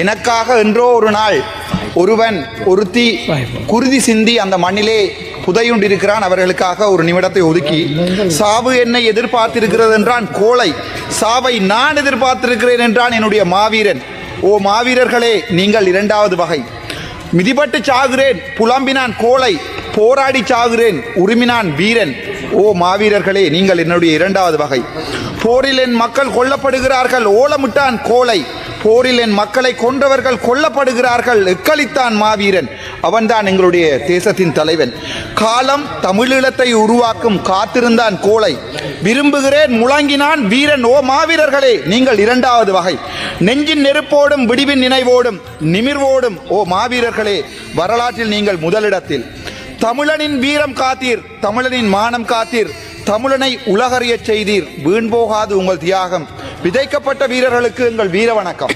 எனக்காக என்றோ ஒரு நாள் ஒருவன் ஒருத்தி குருதி சிந்தி அந்த மண்ணிலே புதையுண்டிருக்கிறான். அவர்களுக்காக ஒரு நிமிடத்தை ஒதுக்கி, சாவு என்னை எதிர்பார்த்திருக்கிறது என்றான் கோழை, சாவை நான் எதிர்பார்த்திருக்கிறேன் என்றான் என்னுடைய மாவீரன். ஓ மாவீரர்களே, நீங்கள் இரண்டாவது வகை. மிதிபட்டு சாகுறேன் புலம்பினான் கோழை, போராடி சாகுறேன் உரிமினான் வீரன். ஓ மாவீரர்களே, நீங்கள் என்னுடைய இரண்டாவது வகை. போரில் என் மக்கள் கொல்லப்படுகிறார்கள் ஓலமிட்டான் கோழை, போரில் என் மக்களை கொன்றவர்கள் கொல்லப்படுகிறார்கள் எக்களித்தான் மாவீரன். அவன்தான் எங்களுடைய தேசத்தின் தலைவன். காலம் தமிழீழத்தை உருவாக்கும் காத்திருந்தான் கோழை, விரும்புகிறேன் முழங்கினான் வீரன். ஓ மாவீரர்களே, நீங்கள் இரண்டாவது வகை. நெஞ்சின் நெருப்போடும் விடிவின் நினைவோடும் நிமிர்வோடும் ஓ மாவீரர்களே, வரலாற்றில் நீங்கள் முதலிடத்தில். தமிழனின் வீரம் காத்தீர், தமிழனின் மானம் காத்தீர், தமிழனை உலகறியச் செய்தீர். வீண் போகாது உங்கள் தியாகம். விதைக்கப்பட்ட வீரர்களுக்கு எங்கள் வீர வணக்கம்.